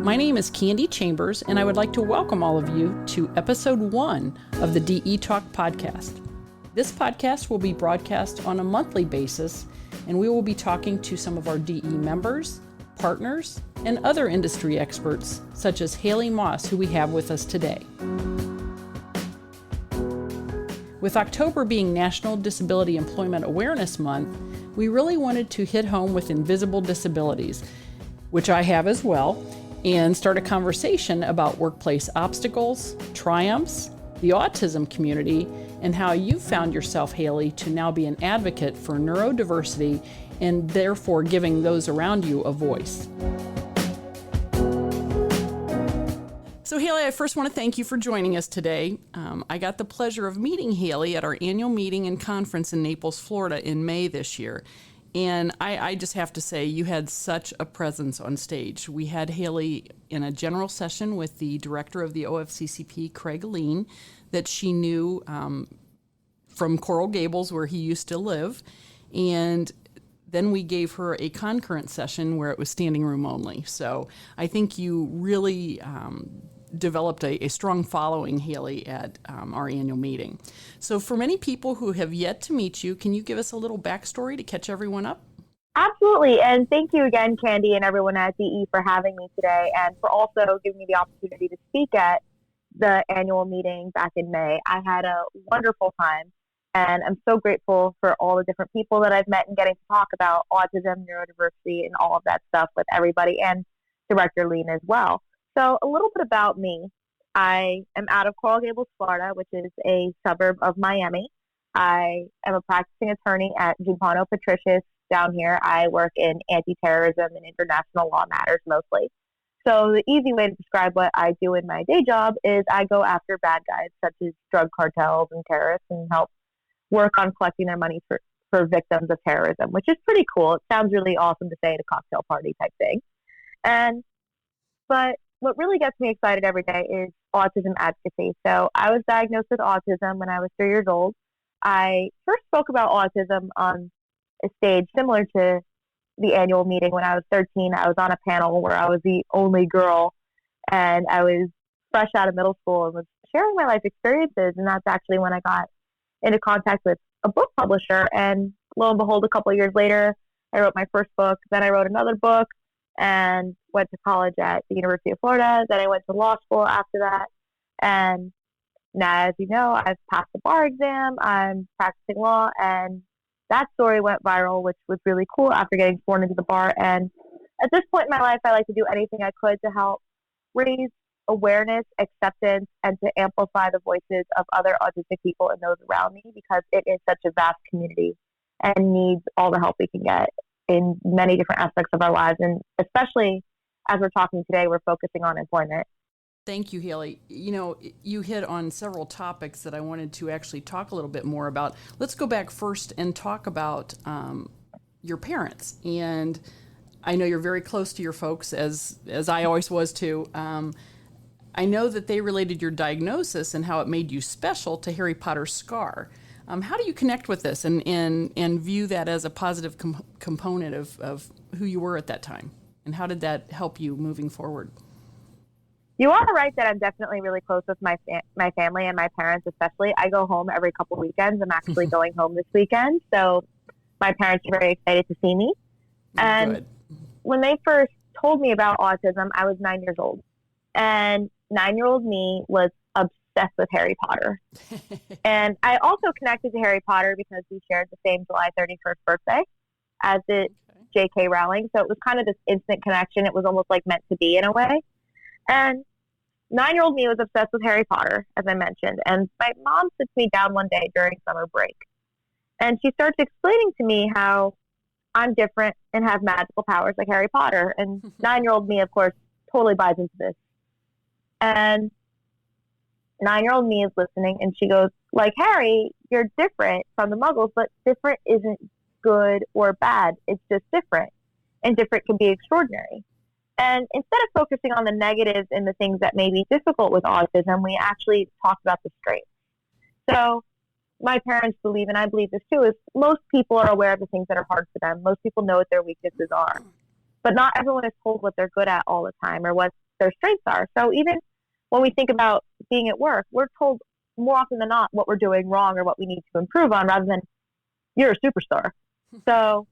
My name is Candee Chambers, and I would like to welcome all of you to episode 1 of the DE Talk podcast. This podcast will be broadcast on a monthly basis, and we will be talking to some of our DE members, partners, and other industry experts, such as Haley Moss, who we have with us today. With October being National Disability Employment Awareness Month, we really wanted to hit home with invisible disabilities, which I have as well, and start a conversation about workplace obstacles, triumphs, the autism community, and how you found yourself, Haley, to now be an advocate for neurodiversity and therefore giving those around you a voice. So Haley, I first want to thank you for joining us today. I got the pleasure of meeting Haley at our annual meeting and conference in Naples, Florida in May this year. And I just have to say, you had such a presence on stage. We had Haley in a general session with the director of the OFCCP, Craig Lean, that she knew from Coral Gables, where he used to live. And then we gave her a concurrent session where it was standing room only. So I think you really developed a strong following, Haley, at our annual meeting. So for many people who have yet to meet you, can you give us a little backstory to catch everyone up? Absolutely. And thank you again, Candee, and everyone at DE for having me today and for also giving me the opportunity to speak at the annual meeting back in May. I had a wonderful time, and I'm so grateful for all the different people that I've met and getting to talk about autism, neurodiversity, and all of that stuff with everybody, and Director Lean as well. So a little bit about me. I am out of Coral Gables, Florida, which is a suburb of Miami. I am a practicing attorney at Giumpano Patricius down here. I work in anti-terrorism and international law matters mostly. So the easy way to describe what I do in my day job is I go after bad guys such as drug cartels and terrorists and help work on collecting their money for victims of terrorism, which is pretty cool. It sounds really awesome to say at a cocktail party type thing. But what really gets me excited every day is autism advocacy. So I was diagnosed with autism when I was 3 years old. I first spoke about autism on a stage similar to the annual meeting when I was 13. I was on a panel where I was the only girl, and I was fresh out of middle school and was sharing my life experiences. And that's actually when I got into contact with a book publisher. And lo and behold, a couple of years later, I wrote my first book. Then I wrote another book and went to college at the University of Florida. Then I went to law school after that. And now, as you know, I've passed the bar exam. I'm practicing law. And that story went viral, which was really cool after getting sworn into the bar. And at this point in my life, I like to do anything I could to help raise awareness, acceptance, and to amplify the voices of other autistic people and those around me, because it is such a vast community and needs all the help we can get in many different aspects of our lives. And especially as we're talking today, we're focusing on employment. Thank you, Haley. You know, you hit on several topics that I wanted to actually talk a little bit more about. Let's go back first and talk about your parents. And I know you're very close to your folks, as I always was too. I know that they related your diagnosis and how it made you special to Harry Potter's scar. How do you connect with this and view that as a positive component of who you were at that time? And how did that help you moving forward? You are right that I'm definitely really close with my family and my parents especially. I go home every couple weekends. I'm actually going home this weekend. So my parents are very excited to see me. And Good. When they first told me about autism, I was 9 years old. And 9-year-old me was obsessed with Harry Potter. And I also connected to Harry Potter because we shared the same July 31st birthday as did J.K. Rowling. So it was kind of this instant connection. It was almost like meant to be in a way. And 9-year-old me was obsessed with Harry Potter, as I mentioned. And my mom sits me down one day during summer break. And she starts explaining to me how I'm different and have magical powers like Harry Potter. And 9-year-old me, of course, totally buys into this. And 9-year-old me is listening, and she goes, like, Harry, you're different from the Muggles, but different isn't good or bad. It's just different. And different can be extraordinary. And instead of focusing on the negatives and the things that may be difficult with autism, we actually talk about the strengths. So my parents believe, and I believe this too, is most people are aware of the things that are hard for them. Most people know what their weaknesses are. But not everyone is told what they're good at all the time or what their strengths are. So even when we think about being at work, we're told more often than not what we're doing wrong or what we need to improve on rather than you're a superstar. So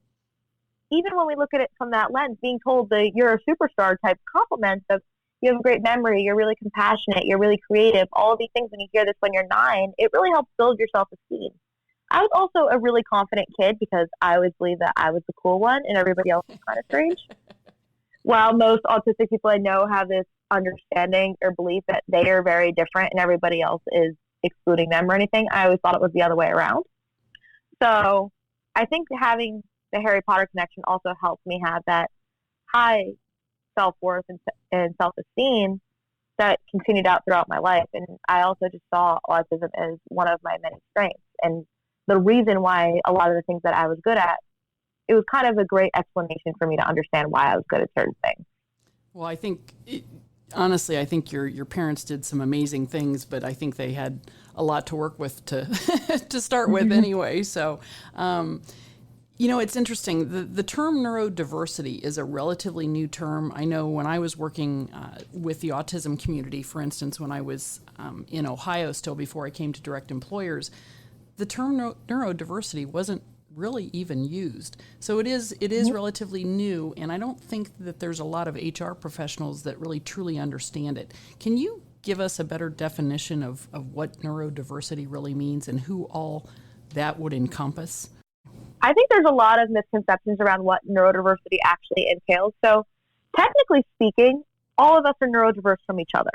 even when we look at it from that lens, being told the you're a superstar type compliments of you have a great memory, you're really compassionate, you're really creative, all of these things when you hear this when you're 9, it really helps build your self-esteem. I was also a really confident kid because I always believed that I was the cool one and everybody else was kind of strange. While most autistic people I know have this understanding or belief that they are very different and everybody else is excluding them or anything, I always thought it was the other way around. So I think having the Harry Potter connection also helped me have that high self-worth and self-esteem that continued out throughout my life. And I also just saw autism as one of my many strengths. And the reason why a lot of the things that I was good at, it was kind of a great explanation for me to understand why I was good at certain things. Well, I think, honestly, I think your parents did some amazing things, but I think they had a lot to work with to to start with anyway. So, it's interesting. The term neurodiversity is a relatively new term. I know when I was working with the autism community, for instance, when I was in Ohio still before I came to direct employers, the term neurodiversity wasn't really even used. So it is relatively new, and I don't think that there's a lot of HR professionals that really truly understand it. Can you give us a better definition of what neurodiversity really means and who all that would encompass? I think there's a lot of misconceptions around what neurodiversity actually entails. So technically speaking, all of us are neurodiverse from each other.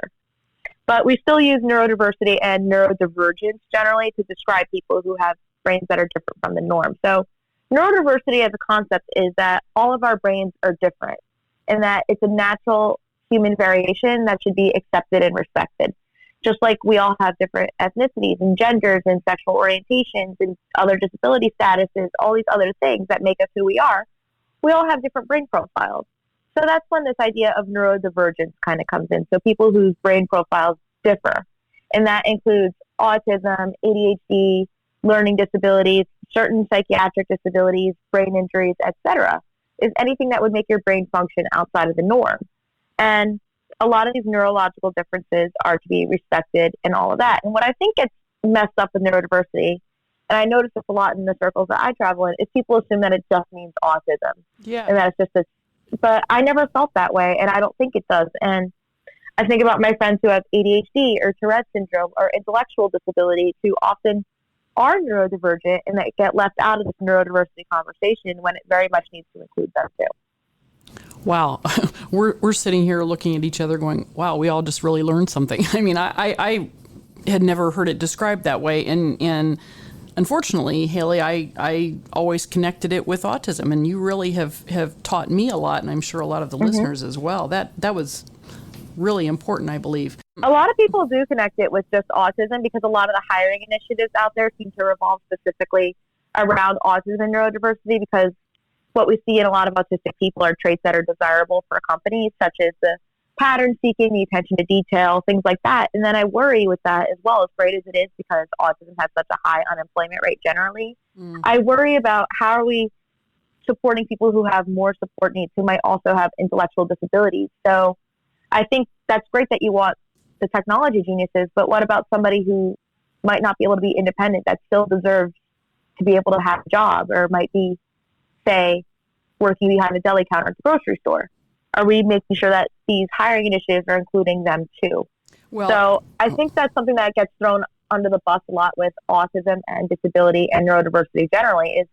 But we still use neurodiversity and neurodivergence generally to describe people who have brains that are different from the norm. So neurodiversity as a concept is that all of our brains are different and that it's a natural human variation that should be accepted and respected. Just like we all have different ethnicities and genders and sexual orientations and other disability statuses, all these other things that make us who we all have different brain profiles. So that's when this idea of neurodivergence kind of comes in. So people whose brain profiles differ. And that includes autism, ADHD, learning disabilities, certain psychiatric disabilities, brain injuries, etc. Is anything that would make your brain function outside of the norm. And a lot of these neurological differences are to be respected and all of that. And what I think gets messed up with neurodiversity, and I notice this a lot in the circles that I travel in, is people assume that it just means autism. Yeah. And that it's just but I never felt that way, and I don't think it does. And I think about my friends who have ADHD or Tourette syndrome or intellectual disabilities who often are neurodivergent and that get left out of this neurodiversity conversation when it very much needs to include them too. Wow. We're sitting here looking at each other going, wow, we all just really learned something. I mean, I had never heard it described that way. And unfortunately, Haley, I always connected it with autism, and you really have taught me a lot, and I'm sure a lot of the listeners as well. That was really important, I believe. A lot of people do connect it with just autism because a lot of the hiring initiatives out there seem to revolve specifically around autism and neurodiversity, because what we see in a lot of autistic people are traits that are desirable for companies, such as the pattern seeking, the attention to detail, things like that. And then I worry with that as well, as great as it is, because autism has such a high unemployment rate generally. I worry about how are we supporting people who have more support needs, who might also have intellectual disabilities. So I think that's great that you want the technology geniuses, but what about somebody who might not be able to be independent that still deserves to be able to have a job, or might be, say, working behind a deli counter at the grocery store? Are we making sure that these hiring initiatives are including them too? Well, so I think that's something that gets thrown under the bus a lot with autism and disability and neurodiversity generally, is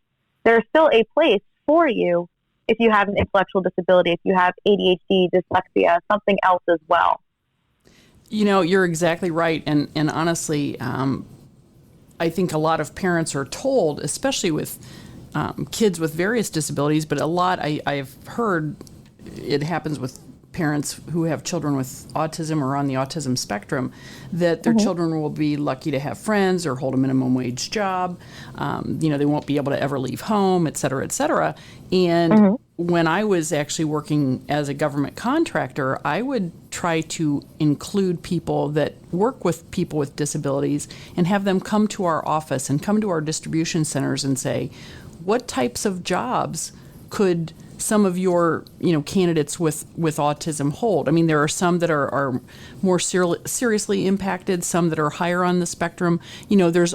there's still a place for you if you have an intellectual disability, if you have ADHD, dyslexia, something else as well. You know, you're exactly right. And honestly, I think a lot of parents are told, especially with kids with various disabilities, but a lot I've heard it happens with parents who have children with autism or on the autism spectrum, that their children will be lucky to have friends or hold a minimum wage job. They won't be able to ever leave home, et cetera, et cetera. And when I was actually working as a government contractor, I would try to include people that work with people with disabilities and have them come to our office and come to our distribution centers and say, what types of jobs could some of your, candidates with autism hold? I mean, there are some that are more seriously impacted, some that are higher on the spectrum. There's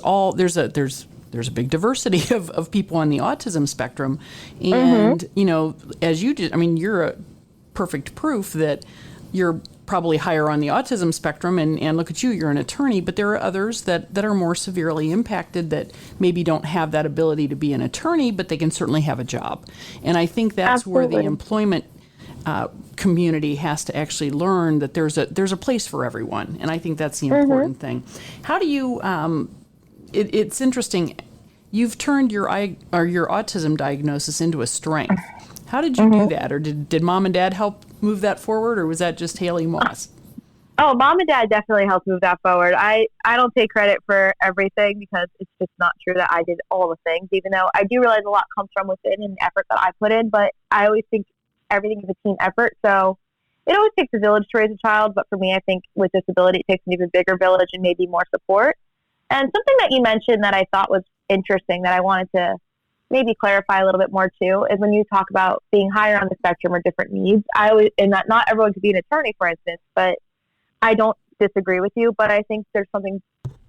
a big diversity of people on the autism spectrum. And, as you did, I mean, you're a perfect proof that you're probably higher on the autism spectrum, and look at you, you're an attorney, but there are others that are more severely impacted that maybe don't have that ability to be an attorney, but they can certainly have a job. And I think that's Absolutely. where the employment community has to actually learn that there's a place for everyone, and I think that's the important thing. How do you? It's interesting. You've turned your autism diagnosis into a strength. How did you do that, or did mom and dad help move that forward, or was that just Haley Moss? Oh, mom and dad definitely helped move that forward. I don't take credit for everything because it's just not true that I did all the things, even though I do realize a lot comes from within and the effort that I put in, but I always think everything is a team effort. So it always takes a village to raise a child, but for me, I think with disability, it takes an even bigger village and maybe more support. And something that you mentioned that I thought was interesting that I wanted to maybe clarify a little bit more too is when you talk about being higher on the spectrum or different needs. And that not everyone could be an attorney, for instance, but I don't disagree with you. But I think there's something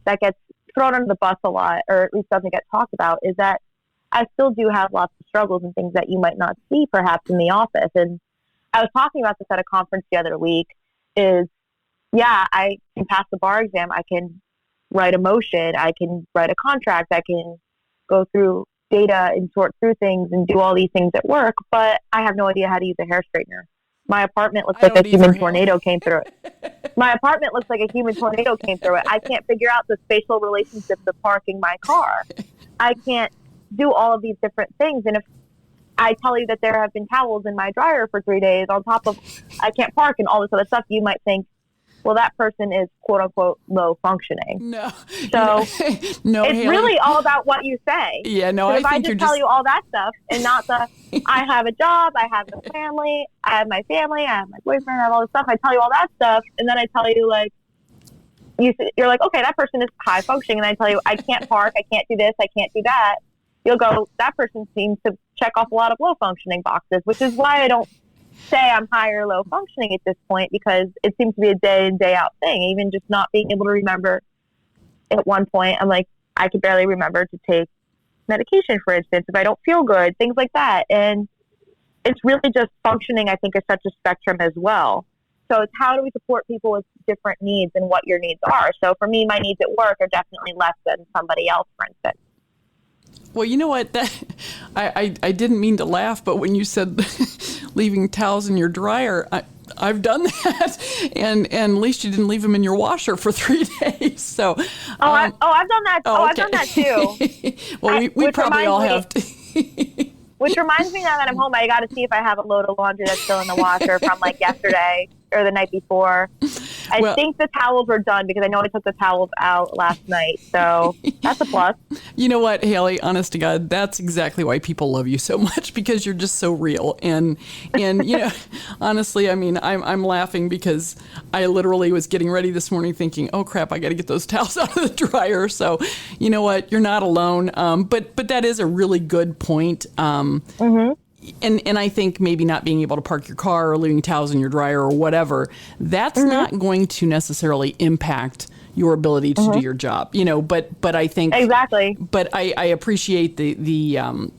that gets thrown under the bus a lot, or at least doesn't get talked about, is that I still do have lots of struggles and things that you might not see perhaps in the office. And I was talking about this at a conference the other week is, I can pass the bar exam. I can write a motion. I can write a contract. I can go through data and sort through things and do all these things at work, but I have no idea how to use a hair straightener. My apartment looks like a human tornado came through it. My apartment looks like a human tornado came through it. I can't figure out the spatial relationships of parking my car. I can't do all of these different things. And if I tell you that there have been towels in my dryer for 3 days on top of I can't park and all this other stuff, you might think, well, that person is quote unquote low functioning. No. So no, it's Haley, really all about what you say. Yeah, no, if I just tell you all that stuff and not I have a job, I have a family, I have my family, I have my boyfriend, I have all this stuff. I tell you all that stuff, and then I tell you like, you're like, okay, that person is high functioning, and I tell you I can't park, I can't do this, I can't do that. You'll go, that person seems to check off a lot of low functioning boxes, which is why I don't say I'm high or low functioning at this point, because it seems to be a day in, day out thing. Even just not being able to remember at one point, I'm like, I could barely remember to take medication, for instance, if I don't feel good, things like that. And it's really just functioning, I think, is such a spectrum as well. So it's how do we support people with different needs and what your needs are. So for me, my needs at work are definitely less than somebody else, for instance. Well, you know what? I didn't mean to laugh, but when you said leaving towels in your dryer, I've done that, and at least you didn't leave them in your washer for 3 days. So, I've done that. Okay. I've done that too. Well, we probably all have. Which reminds me, now that I'm home, I got to see if I have a load of laundry that's still in the washer from like yesterday or the night before. I think the towels are done because I know I took the towels out last night. So that's a plus. You know what, Haley, honest to God, that's exactly why people love you so much, because you're just so real. And honestly, I mean, I'm laughing because I literally was getting ready this morning thinking, oh crap, I got to get those towels out of the dryer. So you know what, you're not alone. But that is a really good point. And I think maybe not being able to park your car or leaving towels in your dryer or whatever, that's not going to necessarily impact your ability to do your job, but I think exactly. But I appreciate the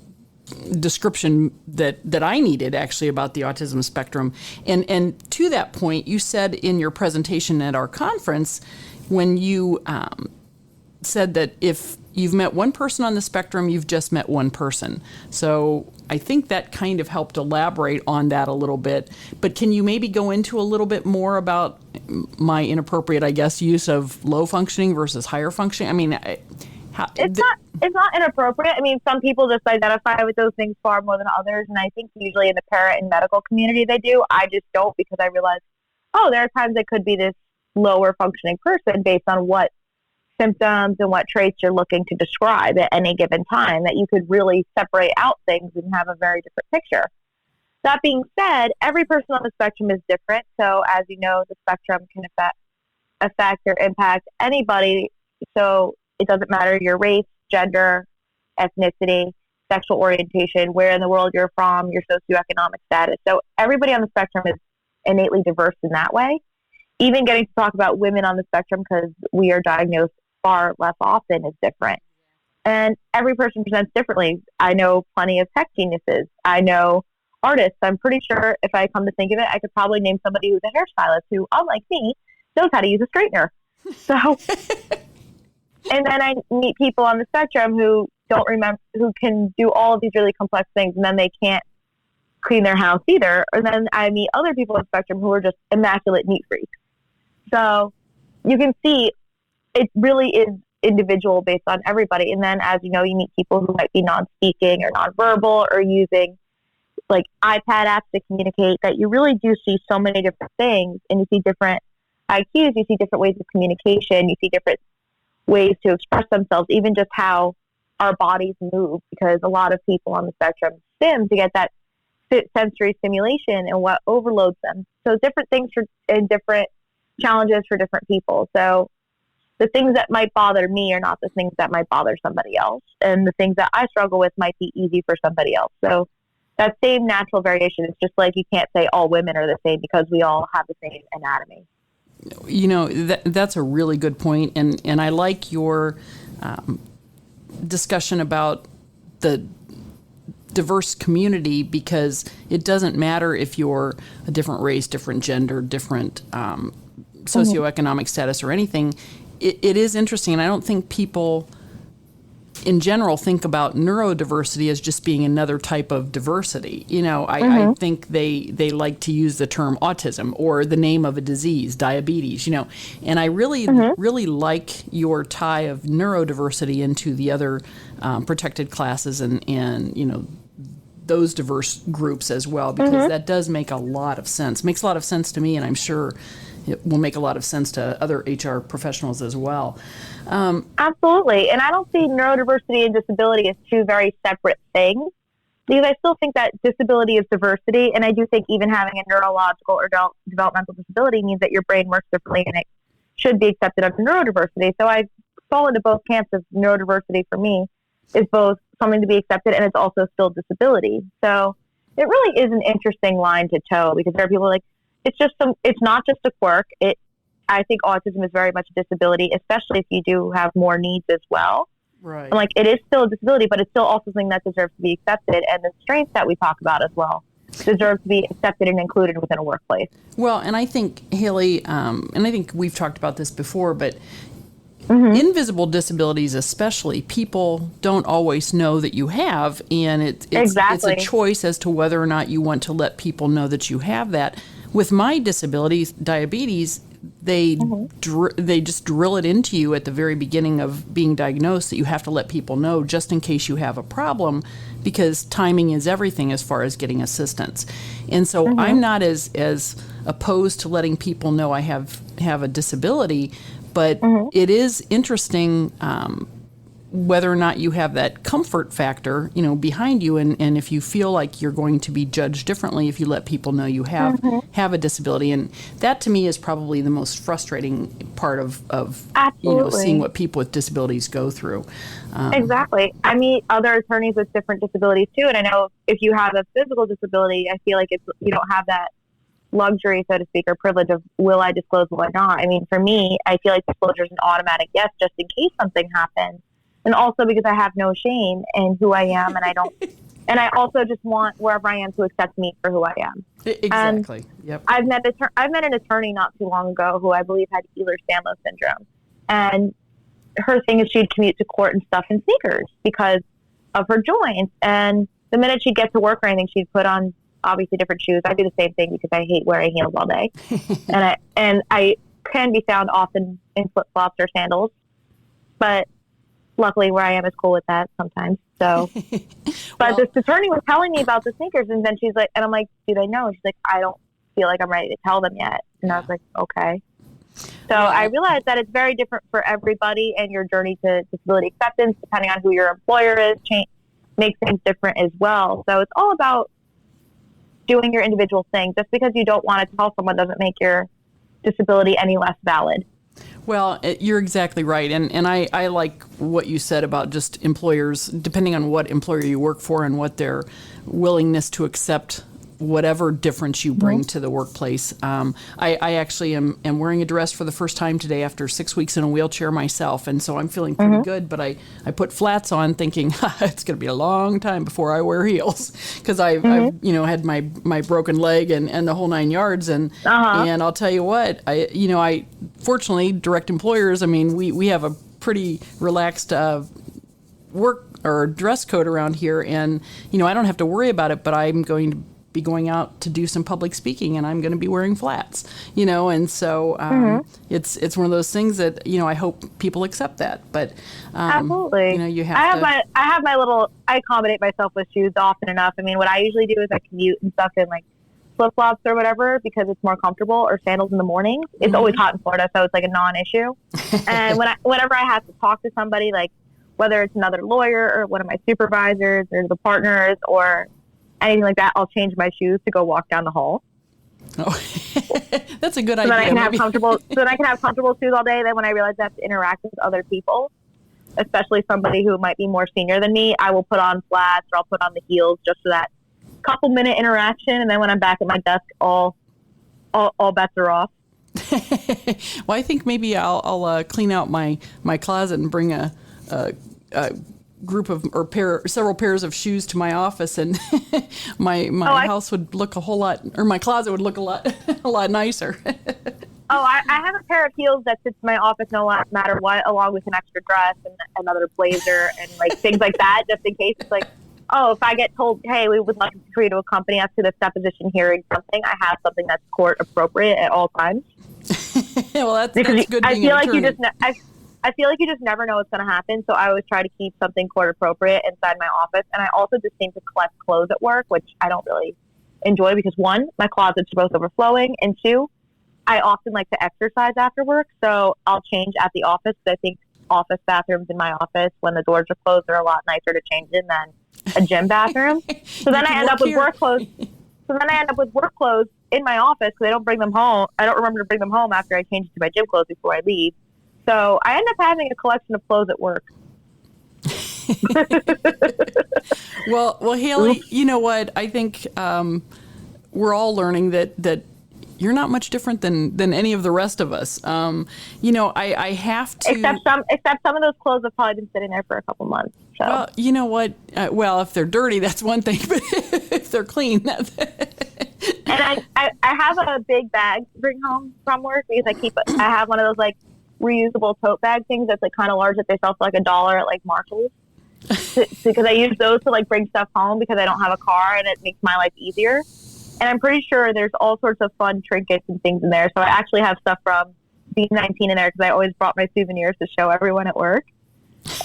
description that I needed actually about the autism spectrum. And to that point, you said in your presentation at our conference, when you said that if you've met one person on the spectrum, you've just met one person. So I think that kind of helped elaborate on that a little bit. But can you maybe go into a little bit more about my inappropriate, I guess, use of low functioning versus higher functioning? I mean, it's not inappropriate. I mean, some people just identify with those things far more than others. And I think usually in the para and medical community they do. I just don't, because I realize, there are times I could be this lower functioning person based on what symptoms and what traits you're looking to describe at any given time, that you could really separate out things and have a very different picture. That being said, every person on the spectrum is different. So as you know, the spectrum can affect or impact anybody. So it doesn't matter your race, gender, ethnicity. sexual orientation, where in the world you're from, your socioeconomic status. So everybody on the spectrum is innately diverse in that way. Even getting to talk about women on the spectrum, because we are diagnosed far less often, is different. And every person presents differently. I know plenty of tech geniuses. I know artists. I'm pretty sure if I come to think of it, I could probably name somebody who's a hairstylist who, unlike me, knows how to use a straightener. So, and then I meet people on the spectrum who don't remember, who can do all of these really complex things, and then they can't clean their house either. Or then I meet other people on the spectrum who are just immaculate neat freaks. So you can see it really is individual based on everybody. And then, as you know, you meet people who might be non-speaking or non-verbal or using like iPad apps to communicate, that you really do see so many different things, and you see different IQs, you see different ways of communication, you see different ways to express themselves, even just how our bodies move, because a lot of people on the spectrum sim to get that sensory stimulation and what overloads them. So different things and different challenges for different people. So the things that might bother me are not the things that might bother somebody else. And the things that I struggle with might be easy for somebody else. So that same natural variation, it's just like you can't say all women are the same because we all have the same anatomy. You know, that's a really good point. And I like your discussion about the diverse community, because it doesn't matter if you're a different race, different gender, different socioeconomic status or anything. It is interesting, and I don't think people in general think about neurodiversity as just being another type of diversity. You know, I think they like to use the term autism or the name of a disease, diabetes, you know, and I really like your tie of neurodiversity into the other protected classes and, you know, those diverse groups as well, because that does make a lot of sense. Makes a lot of sense to me, and I'm sure it will make a lot of sense to other HR professionals as well. Absolutely. And I don't see neurodiversity and disability as two very separate things, because I still think that disability is diversity. And I do think even having a neurological or developmental disability means that your brain works differently, and it should be accepted under neurodiversity. So I fall into both camps of neurodiversity. For me, is both something to be accepted, and it's also still disability. So it really is an interesting line to toe, because there are people like, it's not just a quirk. I think autism is very much a disability, especially if you do have more needs as well. Right. And like, it is still a disability, but it's still also something that deserves to be accepted. And the strengths that we talk about as well deserve to be accepted and included within a workplace. Well, and I think, Haley, and I think we've talked about this before, but invisible disabilities especially, people don't always know that you have, and it's a choice as to whether or not you want to let people know that you have that. With my disabilities, diabetes, they just drill it into you at the very beginning of being diagnosed that you have to let people know just in case you have a problem, because timing is everything as far as getting assistance. And so I'm not as opposed to letting people know I have a disability, but it is interesting whether or not you have that comfort factor, you know, behind you, and if you feel like you're going to be judged differently if you let people know you have a disability. And that to me is probably the most frustrating part of you know, seeing what people with disabilities go through. Exactly. I meet other attorneys with different disabilities too, and I know if you have a physical disability, I feel like you don't have that luxury, so to speak, or privilege of will I disclose, will I not. I mean, for me, I feel like disclosure is an automatic yes, just in case something happens. And also because I have no shame in who I am, and I don't, and I also just want wherever I am to accept me for who I am. Exactly. Yep. I've met an attorney not too long ago who I believe had Ehlers-Danlos syndrome, and her thing is she'd commute to court and stuff in sneakers because of her joints. And the minute she'd get to work or anything, she'd put on obviously different shoes. I do the same thing because I hate wearing heels all day, and I can be found often in flip flops or sandals, but luckily where I am is cool with that sometimes. So, but this attorney was telling me about the sneakers, and then she's like, and I'm like, do they know? She's like, I don't feel like I'm ready to tell them yet. And I was like, okay. So I realized that it's very different for everybody, and your journey to disability acceptance, depending on who your employer is, makes things different as well. So it's all about doing your individual thing. Just because you don't want to tell someone doesn't make your disability any less valid. Well, you're exactly right. And I like what you said about just employers, depending on what employer you work for and what their willingness to accept whatever difference you bring to the workplace. I actually am wearing a dress for the first time today after 6 weeks in a wheelchair myself, and so I'm feeling pretty good, but I put flats on thinking it's going to be a long time before I wear heels, because I've had my broken leg and the whole 9 yards, and I'll tell you what, I fortunately, direct employers, I mean, we have a pretty relaxed work or dress code around here, and I don't have to worry about it, but I'm going to be going out to do some public speaking, and I'm going to be wearing flats, and so it's one of those things that I hope people accept that. But absolutely, you have I have my little. I accommodate myself with shoes often enough. I mean, what I usually do is I commute and stuff in like flip flops or whatever because it's more comfortable, or sandals in the morning. It's always hot in Florida, so it's like a non-issue. And whenever I have to talk to somebody, like whether it's another lawyer or one of my supervisors or the partners or anything like that, I'll change my shoes to go walk down the hall. Oh, that's a good idea. So then I can have comfortable shoes all day. Then when I realize I have to interact with other people, especially somebody who might be more senior than me, I will put on flats or I'll put on the heels just for that couple minute interaction. And then when I'm back at my desk, all bets are off. Well, I think maybe I'll clean out my closet and bring a group of several pairs of shoes to my office, and my house would look a whole lot, or my closet would look a lot nicer. I have a pair of heels that sits in my office no matter what, along with an extra dress and another blazer and like things like that, just in case it's like, oh, if I get told, hey, we would like to create a company after this deposition hearing something, I have something that's court appropriate at all times. Well, that's good. I feel like I feel like you just never know what's going to happen, so I always try to keep something court appropriate inside my office. And I also just seem to collect clothes at work, which I don't really enjoy because, one, my closet's both overflowing, and two, I often like to exercise after work, so I'll change at the office because I think office bathrooms in my office, when the doors are closed, are a lot nicer to change in than a gym bathroom. So then I end up with work clothes. So then I end up with work clothes in my office because I don't bring them home. I don't remember to bring them home after I change to my gym clothes before I leave. So I end up having a collection of clothes at work. Well, Haley, you know what? I think we're all learning that you're not much different than any of the rest of us. I have to. Except some of those clothes have probably been sitting there for a couple months. So. Well, you know what? If they're dirty, that's one thing. But if they're clean, that's. And I have a big bag to bring home from work because I have one of those like reusable tote bag things that's like kind of large that they sell for like $1 at like Marshalls. Because I use those to like bring stuff home because I don't have a car and it makes my life easier. And I'm pretty sure there's all sorts of fun trinkets and things in there. So I actually have stuff from B19 in there because I always brought my souvenirs to show everyone at work.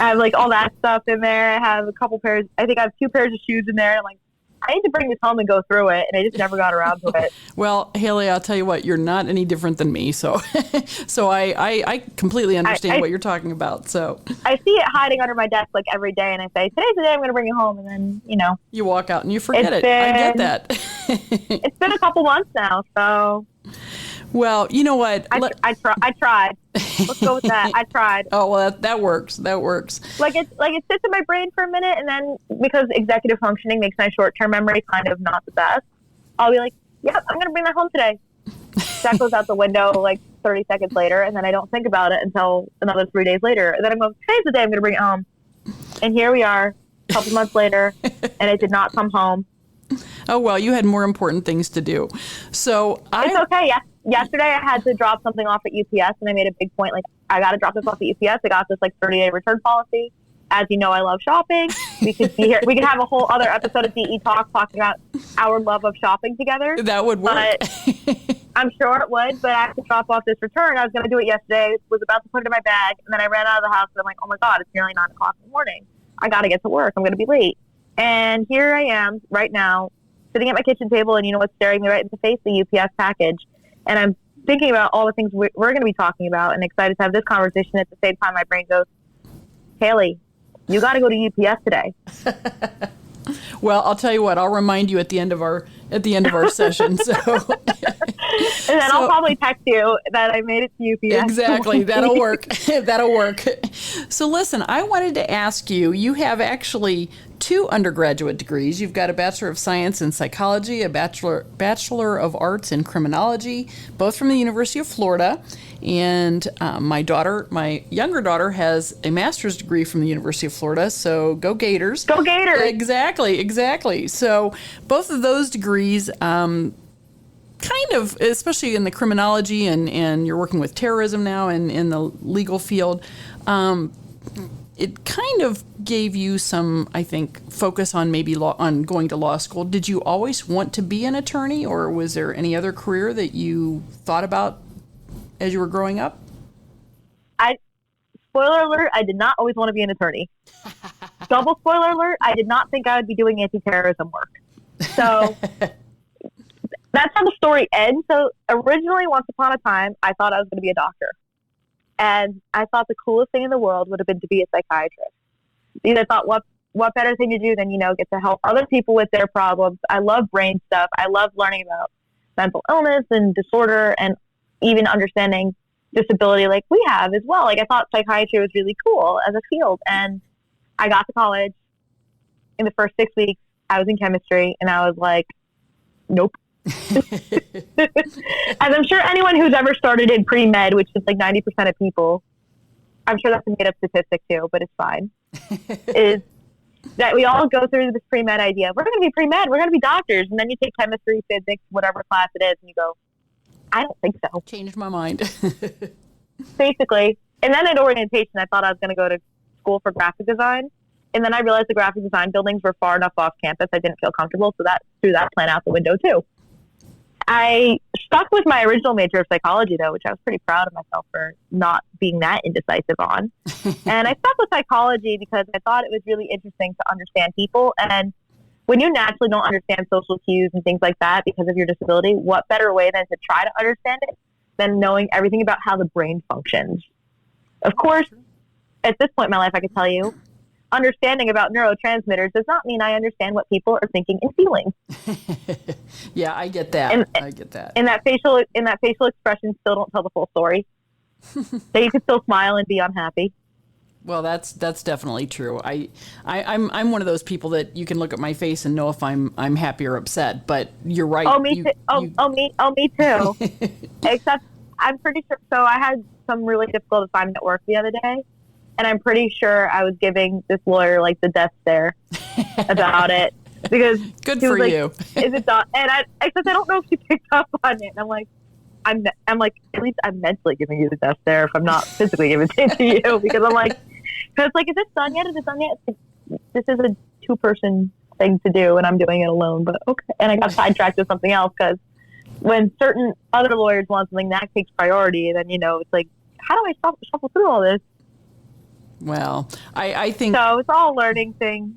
I have like all that stuff in there. I have a couple pairs. I think I have 2 pairs of shoes in there. And I'm like, I need to bring this home and go through it, and I just never got around to it. Well, Haley, I'll tell you what, you're not any different than me, so I completely understand what you're talking about. So I see it hiding under my desk like every day, and I say, today's the day I'm going to bring it home, and then, you walk out and you forget it. I get that. It's been a couple months now, so. Well, you know what? I tried. Let's go with that. I tried. Oh, well, that works. That works. Like it sits in my brain for a minute, and then because executive functioning makes my short-term memory kind of not the best, I'll be like, yep, I'm going to bring that home today. That goes out the window like 30 seconds later, and then I don't think about it until another 3 days later. And then I'm going, today's the day I'm going to bring it home. And here we are, a couple months later, and it did not come home. Oh, well, you had more important things to do. So It's okay, yeah. Yesterday, I had to drop something off at UPS, and I made a big point, like, I got to drop this off at UPS. I got this, 30-day return policy. As you know, I love shopping. We could be here. We could have a whole other episode of DE Talk talking about our love of shopping together. That would work. I'm sure it would, but I have to drop off this return. I was going to do it yesterday. Was about to put it in my bag, and then I ran out of the house, and I'm like, oh, my God, it's nearly 9 o'clock in the morning. I got to get to work. I'm going to be late. And here I am right now, sitting at my kitchen table, and you know what's staring me right in the face? The UPS package. And I'm thinking about all the things we're going to be talking about and excited to have this conversation. At the same time, my brain goes, Haley, you got to go to UPS today. Well, I'll tell you what, I'll remind you at the end of our session. So And then I'll probably text you that I made it to UPS. Exactly. That'll work. That'll work. So listen, I wanted to ask you, you have actually 2 undergraduate degrees. You've got a Bachelor of Science in Psychology, a Bachelor of Arts in Criminology, both from the University of Florida. And my younger daughter has a master's degree from the University of Florida. So go Gators. Go Gators. Exactly. So both of those degrees, kind of, especially in the criminology and you're working with terrorism now and in the legal field, it kind of gave you some, I think, focus on maybe on going to law school. Did you always want to be an attorney, or was there any other career that you thought about as you were growing up? Spoiler alert, I did not always want to be an attorney. Double spoiler alert, I did not think I would be doing anti-terrorism work. So that's how the story ends. So originally, once upon a time, I thought I was going to be a doctor. And I thought the coolest thing in the world would have been to be a psychiatrist. Because I thought, what better thing to do than, get to help other people with their problems. I love brain stuff. I love learning about mental illness and disorder and even understanding disability like we have as well. Like, I thought psychiatry was really cool as a field. And I got to college. In the first 6 weeks, I was in chemistry, and I was like, nope. As I'm sure anyone who's ever started in pre-med, which is like 90% of people, I'm sure that's a made-up statistic too, but it's fine, is that we all go through this pre-med idea. We're going to be pre-med. We're going to be doctors. And then you take chemistry, physics, whatever class it is, and you go, I don't think so. Changed my mind. Basically. And then at orientation, I thought I was going to go to school for graphic design. And then I realized the graphic design buildings were far enough off campus. I didn't feel comfortable. So that threw that plan out the window too. I stuck with my original major of psychology, though, which I was pretty proud of myself for not being that indecisive on. And I stuck with psychology because I thought it was really interesting to understand people. And when you naturally don't understand social cues and things like that because of your disability, what better way than to try to understand it than knowing everything about how the brain functions? Of course, at this point in my life, I can tell you, understanding about neurotransmitters does not mean I understand what people are thinking and feeling. Yeah, I get that. I get that. And that facial expression still don't tell the full story. So you can still smile and be unhappy. Well, that's definitely true. I'm one of those people that you can look at my face and know if I'm happy or upset. But you're right. Oh, me too. Me too. Except I'm pretty sure. So I had some really difficult assignment at work the other day. And I'm pretty sure I was giving this lawyer like the death stare about it because good for like, you. Is it done? And I don't know if she picked up on it. And I'm like, at least I'm mentally giving you the death stare if I'm not physically giving it to you because I'm like, is it done yet? Is it done yet? This is a 2-person thing to do, and I'm doing it alone. But okay. And I got sidetracked with something else because when certain other lawyers want something that takes priority, then it's like, how do I shuffle through all this? Well, I think... So it's all a learning thing.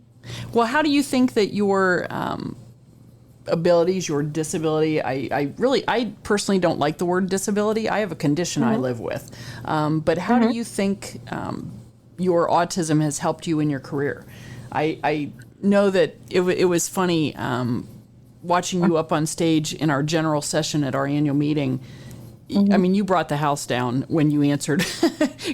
Well, how do you think that your abilities, your disability, I personally don't like the word disability. I have a condition I live with. But how do you think your autism has helped you in your career? I know that it was funny watching you up on stage in our general session at our annual meeting. I mean, you brought the house down when you answered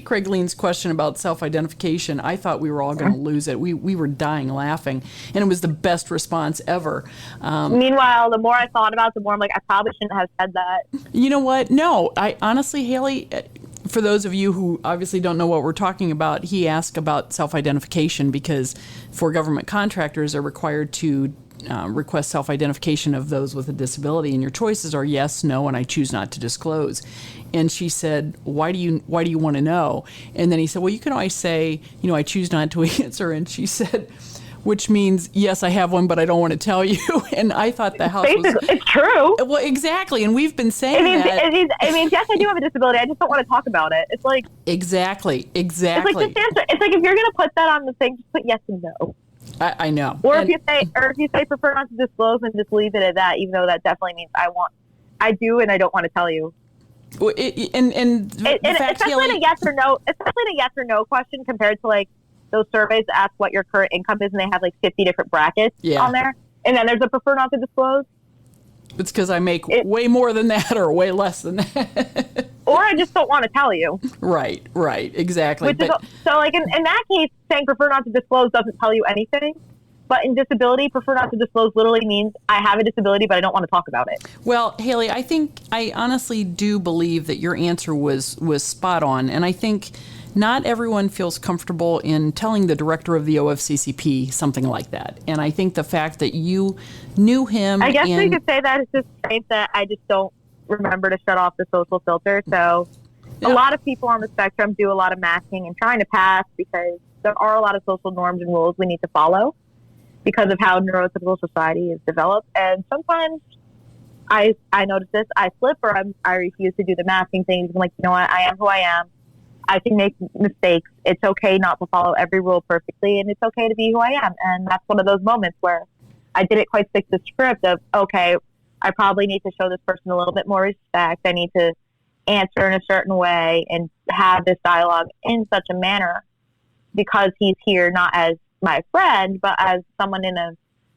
Craig Lean's question about self-identification. I thought we were all going to lose it. We were dying laughing, and it was the best response ever. Meanwhile, the more I thought about it, the more I'm like, I probably shouldn't have said that. You know what? No, I honestly, Haley, for those of you who obviously don't know what we're talking about, he asked about self-identification because for government contractors, they're required to request self-identification of those with a disability, and your choices are yes, no, and I choose not to disclose. And she said, why do you want to know? And then he said, well, you can always say, I choose not to answer. And she said, which means, yes, I have one, but I don't want to tell you. And I thought the house was... It's true. Well, exactly. And we've been saying that. It means, yes, I do have a disability. I just don't want to talk about it. It's like... Exactly. It's like, just answer. It's like, if you're going to put that on the thing, just put yes and no. I know. Or if you say prefer not to disclose and just leave it at that, even though that definitely means I do and I don't want to tell you. Well, especially in a yes or no question compared to like those surveys that ask what your current income is and they have like 50 different brackets on there, and then there's a prefer not to disclose. It's because I make way more than that or way less than that. Or I just don't want to tell you. Right, exactly. So like in that case, saying prefer not to disclose doesn't tell you anything. But in disability, prefer not to disclose literally means I have a disability, but I don't want to talk about it. Well, Haley, I honestly do believe that your answer was spot on. And I think not everyone feels comfortable in telling the director of the OFCCP something like that. And I think the fact that you knew him... I guess we could say that it's just strength that I just don't remember to shut off the social filter. So a lot of people on the spectrum do a lot of masking and trying to pass because there are a lot of social norms and rules we need to follow because of how neurotypical society is developed. And sometimes I notice this, I slip or I refuse to do the masking thing. I'm like, you know what, I am who I am. I can make mistakes. It's okay not to follow every rule perfectly, and it's okay to be who I am. And that's one of those moments where I didn't quite stick to the script of, okay, I probably need to show this person a little bit more respect. I need to answer in a certain way and have this dialogue in such a manner because he's here not as my friend, but as someone in a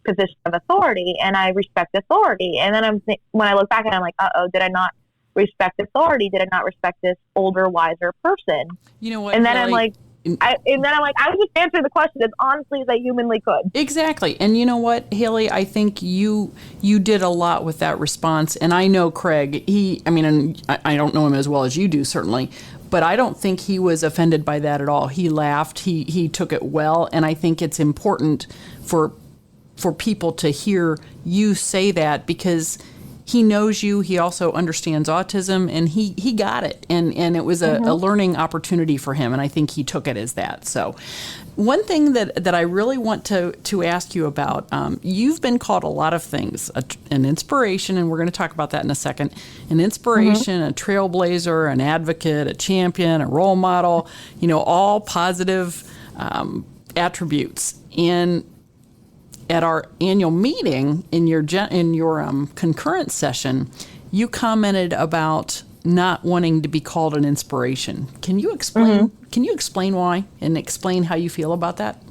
position of authority, and I respect authority. And then when I look back at it, I'm like, did I not respect authority? Did I not respect this older, wiser person? You know what? And then I'm like, I was just answering the question as honestly as I humanly could. Exactly. And you know what, Haley, I think you did a lot with that response. And I know Craig, I don't know him as well as you do, certainly, but I don't think he was offended by that at all. He laughed. He took it well. And I think it's important for people to hear you say that because he knows you. He also understands autism, and he got it. And it was a learning opportunity for him, and I think he took it as that. So one thing that I really want to ask you about, you've been called a lot of things, an inspiration, and we're going to talk about that in a second, an inspiration, a trailblazer, an advocate, a champion, a role model, all positive attributes. And at our annual meeting in your concurrent session, you commented about not wanting to be called an inspiration. Can you explain? Can you explain why and explain how you feel about that?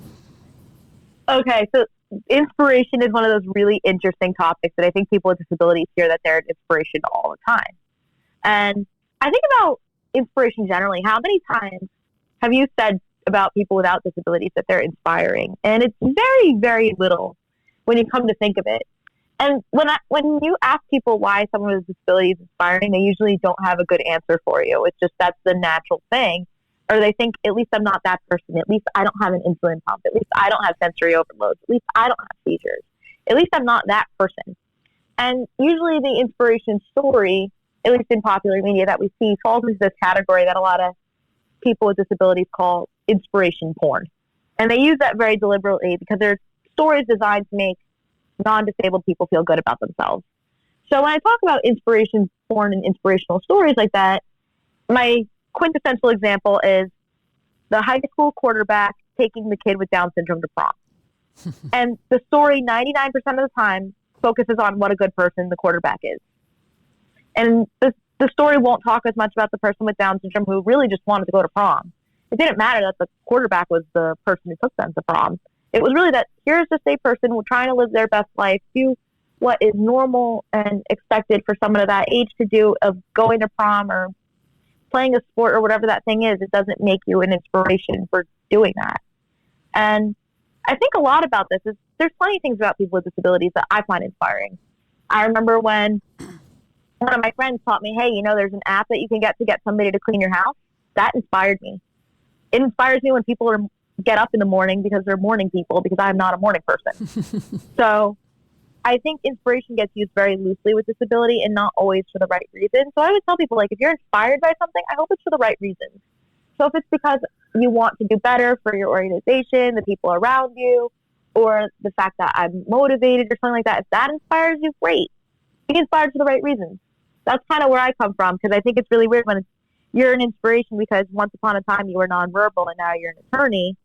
Okay, so inspiration is one of those really interesting topics that I think people with disabilities hear that they're an inspiration all the time. And I think about inspiration generally. How many times have you said about people without disabilities that they're inspiring? And it's very, very little when you come to think of it. And when you ask people why someone with a disability is inspiring, they usually don't have a good answer for you. It's just that's the natural thing. Or they think, at least I'm not that person. At least I don't have an insulin pump. At least I don't have sensory overload. At least I don't have seizures. At least I'm not that person. And usually the inspiration story, at least in popular media that we see, falls into this category that a lot of people with disabilities call inspiration porn. And they use that very deliberately because they're stories designed to make non-disabled people feel good about themselves. So when I talk about inspiration porn and inspirational stories like that, my quintessential example is the high school quarterback taking the kid with Down syndrome to prom. And the story 99% of the time focuses on what a good person the quarterback is. And the story won't talk as much about the person with Down syndrome who really just wanted to go to prom. It didn't matter that the quarterback was the person who took them to prom. It was really that here's just a person who's trying to live their best life, do what is normal and expected for someone of that age to do, of going to prom or playing a sport or whatever that thing is. It doesn't make you an inspiration for doing that. And I think a lot about this is there's plenty of things about people with disabilities that I find inspiring. I remember when one of my friends taught me, hey, there's an app that you can get somebody to clean your house. That inspired me. It inspires me when people get up in the morning because they're morning people, because I'm not a morning person. So I think inspiration gets used very loosely with disability and not always for the right reason. So I always tell people, if you're inspired by something, I hope it's for the right reasons. So if it's because you want to do better for your organization, the people around you, or the fact that I'm motivated or something like that, if that inspires you, great. Be inspired for the right reasons. That's kind of where I come from, because I think it's really weird when you're an inspiration because once upon a time you were nonverbal and now you're an attorney.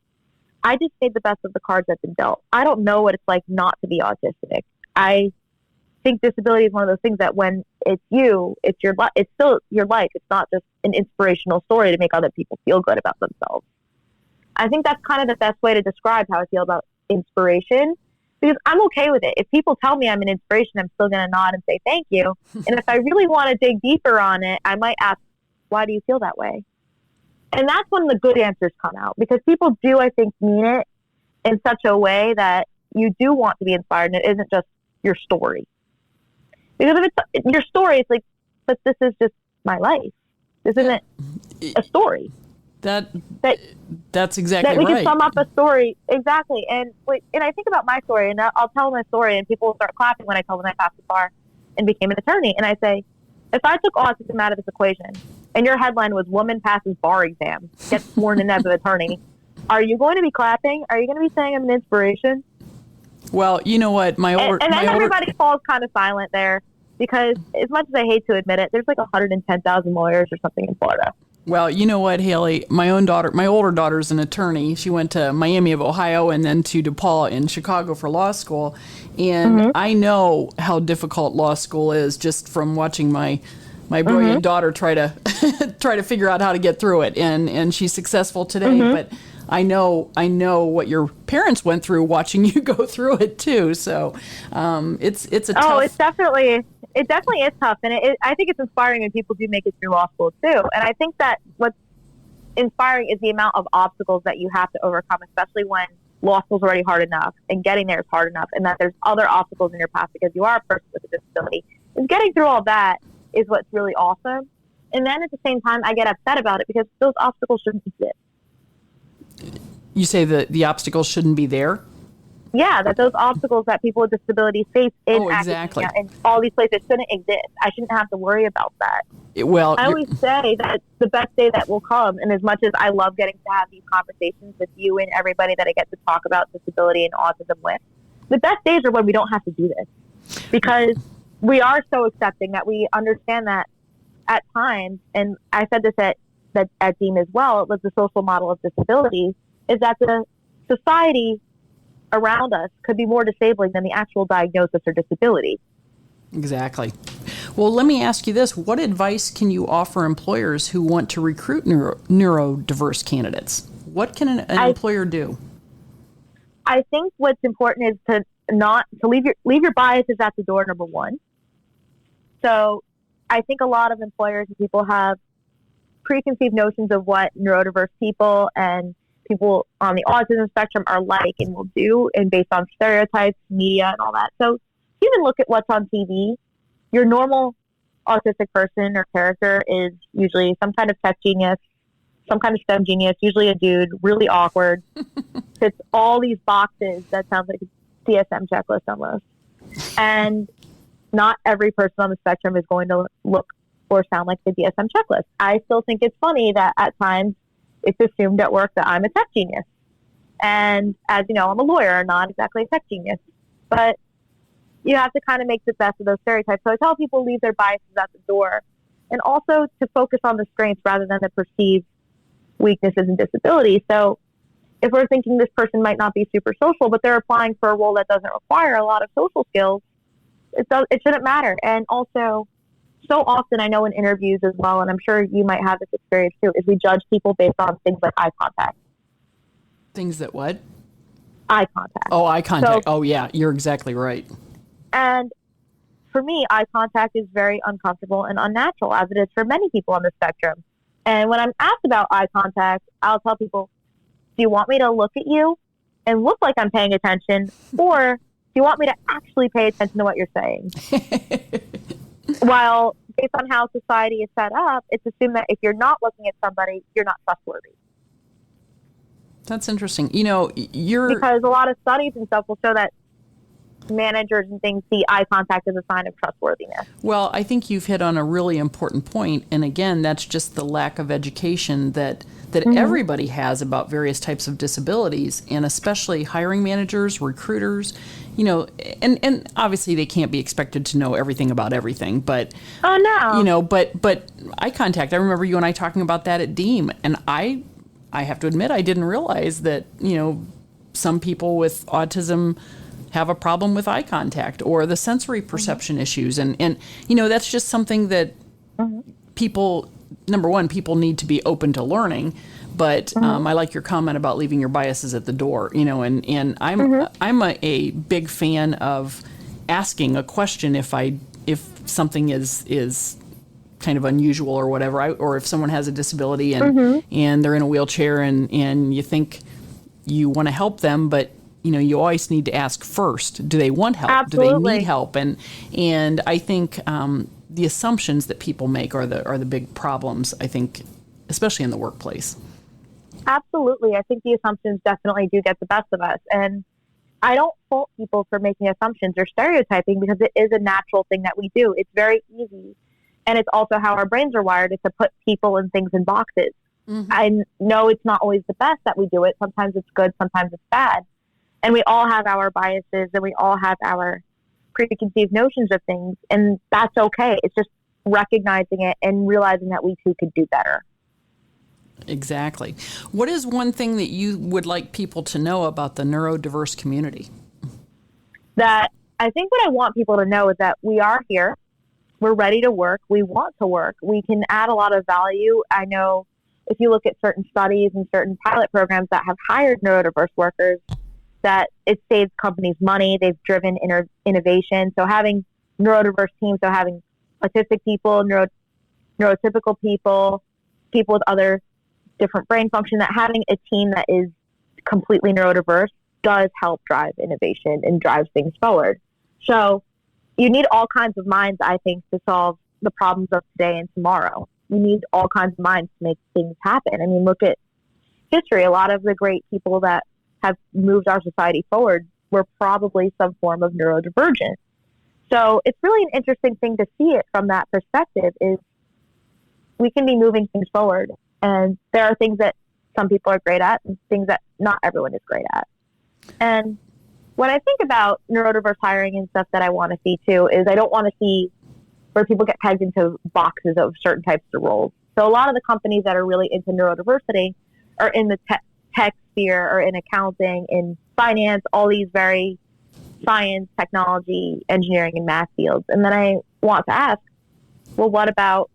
I just made the best of the cards I've been dealt. I don't know what it's like not to be autistic. I think disability is one of those things that when it's you, it's still your life. It's not just an inspirational story to make other people feel good about themselves. I think that's kind of the best way to describe how I feel about inspiration. because I'm okay with it. If people tell me I'm an inspiration, I'm still going to nod and say thank you. And if I really want to dig deeper on it, I might ask, why do you feel that way? And that's when the good answers come out, because people do, I think, mean it in such a way that you do want to be inspired, and it isn't just your story. Because if it's your story, it's like, but this is just my life. This isn't a story. That's exactly that we right. can sum up a story. Exactly. And I think about my story, and I'll tell my story, and people will start clapping when I tell them I passed the bar and became an attorney. And I say, if I took autism out of this equation, and your headline was "Woman Passes Bar Exam, Gets Sworn in as an Attorney," are you going to be clapping? Are you going to be saying I'm an inspiration? Well, you know what? Everybody falls kind of silent there, because as much as I hate to admit it, there's like 110,000 lawyers or something in Florida. Well, you know what, Haley? My older daughter's an attorney. She went to Miami of Ohio and then to DePaul in Chicago for law school. And I know how difficult law school is just from watching my brilliant daughter try to figure out how to get through it. And she's successful today. But I know what your parents went through watching you go through it too. So it's a tough. It definitely is tough, and I think it's inspiring when people do make it through law school too. And I think that what's inspiring is the amount of obstacles that you have to overcome, especially when law school is already hard enough and getting there is hard enough, and that there's other obstacles in your path because you are a person with a disability. And getting through all that is what's really awesome. And then at the same time, I get upset about it because those obstacles shouldn't exist. You say that the obstacles shouldn't be there? Yeah, that those obstacles that people with disabilities face in academia and all these places shouldn't exist. I shouldn't have to worry about that. I always say that the best day that will come, and as much as I love getting to have these conversations with you and everybody that I get to talk about disability and autism with, the best days are when we don't have to do this. Because we are so accepting that we understand that at times, and I said this at NDEAM as well, it was the social model of disability, is that the society around us could be more disabling than the actual diagnosis or disability. Exactly. Well, let me ask you this. What advice can you offer employers who want to recruit neurodiverse candidates? What can an employer do? I think what's important is to leave your biases at the door, number one. So I think a lot of employers and people have preconceived notions of what neurodiverse people and people on the autism spectrum are like and will do, and based on stereotypes, media, and all that. So even look at what's on TV. Your normal autistic person or character is usually some kind of tech genius, some kind of STEM genius, usually a dude, really awkward, fits all these boxes that sounds like a DSM checklist almost. And not every person on the spectrum is going to look or sound like the DSM checklist. I still think it's funny that at times it's assumed at work that I'm a tech genius. And as you know, I'm a lawyer, not exactly a tech genius. But you have to kind of make the best of those stereotypes. So I tell people leave their biases at the door, and also to focus on the strengths rather than the perceived weaknesses and disabilities. So if we're thinking this person might not be super social, but they're applying for a role that doesn't require a lot of social skills, it shouldn't matter. And also, so often I know in interviews as well, and I'm sure you might have this experience too, is we judge people based on things like eye contact. Things that what? Eye contact. Oh, eye contact. Oh, yeah, you're exactly right. And for me, eye contact is very uncomfortable and unnatural, as it is for many people on the spectrum. And when I'm asked about eye contact, I'll tell people, do you want me to look at you and look like I'm paying attention, or do you want me to actually pay attention to what you're saying? While based on how society is set up, it's assumed that if you're not looking at somebody, you're not trustworthy. That's interesting. You know, because a lot of studies and stuff will show that managers and things see eye contact as a sign of trustworthiness. Well, I think you've hit on a really important point. And again, that's just the lack of education that everybody has about various types of disabilities, and especially hiring managers, recruiters, you know, and obviously they can't be expected to know everything about everything, but you know, but eye contact, I remember you and I talking about that at NDEAM, and I have to admit, I didn't realize that, you know, some people with autism have a problem with eye contact or the sensory perception issues. And, you know, that's just something that people, number one, people need to be open to learning, But I like your comment about leaving your biases at the door, and I'm a big fan of asking a question if something is kind of unusual or whatever, or if someone has a disability and they're in a wheelchair and you think you want to help them, but you always need to ask first, do they want help? Absolutely. Do they need help? And I think the assumptions that people make are the big problems, I think, especially in the workplace. Absolutely. I think the assumptions definitely do get the best of us. And I don't fault people for making assumptions or stereotyping, because it is a natural thing that we do. It's very easy. And it's also how our brains are wired, is to put people and things in boxes. I know it's not always the best that we do it. Sometimes it's good, sometimes it's bad. And we all have our biases, and we all have our preconceived notions of things. And that's okay. It's just recognizing it and realizing that we too could do better. Exactly. What is one thing that you would like people to know about the neurodiverse community? That I think what I want people to know is that we are here. We're ready to work. We want to work. We can add a lot of value. I know if you look at certain studies and certain pilot programs that have hired neurodiverse workers, that it saves companies money. They've driven innovation. So having neurodiverse teams, so having autistic people, neurotypical people, people with other different brain function, that having a team that is completely neurodiverse does help drive innovation and drive things forward. So you need all kinds of minds, I think, to solve the problems of today and tomorrow. You need all kinds of minds to make things happen. I mean, look at history. A lot of the great people that have moved our society forward were probably some form of neurodivergent. So it's really an interesting thing to see it from that perspective, is we can be moving things forward. And there are things that some people are great at and things that not everyone is great at. And when I think about neurodiverse hiring and stuff that I want to see too, is I don't want to see where people get pegged into boxes of certain types of roles. So a lot of the companies that are really into neurodiversity are in the tech sphere, or in accounting, in finance, all these very science, technology, engineering, and math fields. And then I want to ask, well, what about,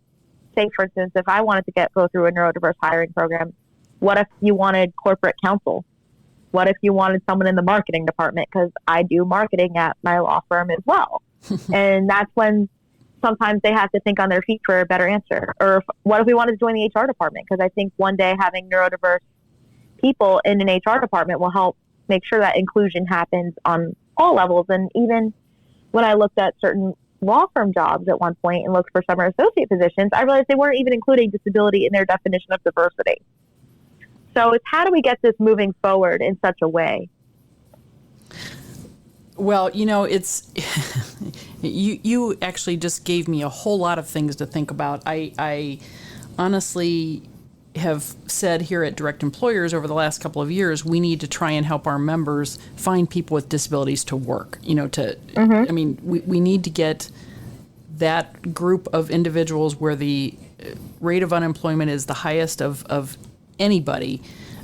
say, for instance, if I wanted to go through a neurodiverse hiring program, what if you wanted corporate counsel? What if you wanted someone in the marketing department? Because I do marketing at my law firm as well. And that's when sometimes they have to think on their feet for a better answer. Or what if we wanted to join the HR department? Because I think one day having neurodiverse people in an HR department will help make sure that inclusion happens on all levels. And even when I looked at certain law firm jobs at one point and looked for summer associate positions, I realized they weren't even including disability in their definition of diversity. So it's, how do we get this moving forward in such a way? Well, it's you actually just gave me a whole lot of things to think about. I honestly have said here at Direct Employers over the last couple of years, we need to try and help our members find people with disabilities to work. I mean, we need to get that group of individuals where the rate of unemployment is the highest of anybody.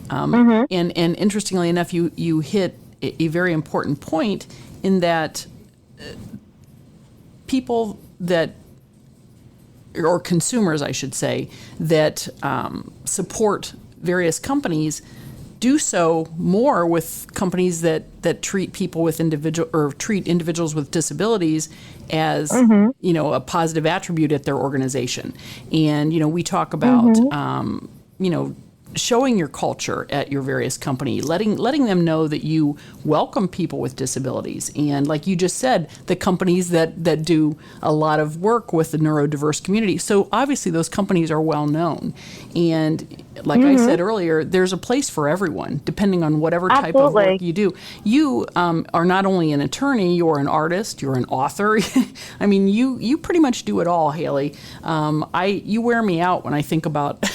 And interestingly enough, you hit a very important point in that people that, or consumers, I should say, that support various companies do so more with companies that treat people with treat individuals with disabilities as a positive attribute at their organization. And we talk about showing your culture at your various company, letting them know that you welcome people with disabilities. And like you just said, the companies that do a lot of work with the neurodiverse community. So obviously those companies are well known. And like I said earlier, there's a place for everyone, depending on whatever type of work you do. You are not only an attorney, you're an artist, you're an author. I mean, you pretty much do it all, Haley. You wear me out when I think about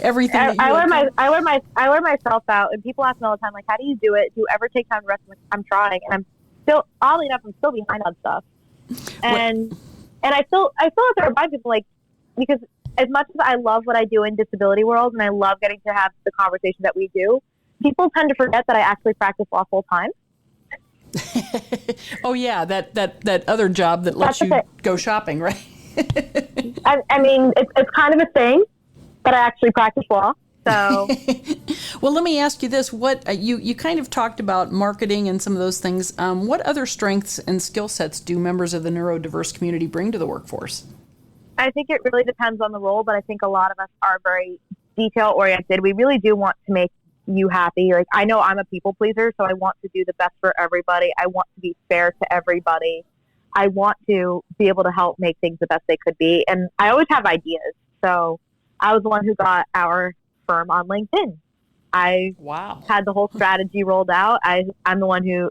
everything. I wear myself out, and people ask me all the time, like, how do you do it? Do you ever take time to rest? I'm trying, and I'm still, oddly enough, I'm still behind on stuff. And I feel have to remind people, like, because as much as I love what I do in disability world, and I love getting to have the conversation that we do, people tend to forget that I actually practice law full time. Oh yeah, that other job that lets you go shopping, right? I mean, it's kind of a thing, but I actually practice law. So, well, let me ask you this: what you kind of talked about marketing and some of those things. What other strengths and skill sets do members of the neurodiverse community bring to the workforce? I think it really depends on the role, but I think a lot of us are very detail oriented. We really do want to make you happy. Like, I know I'm a people pleaser, so I want to do the best for everybody. I want to be fair to everybody. I want to be able to help make things the best they could be. And I always have ideas. So I was the one who got our firm on LinkedIn. I had the whole strategy rolled out. I'm the one who,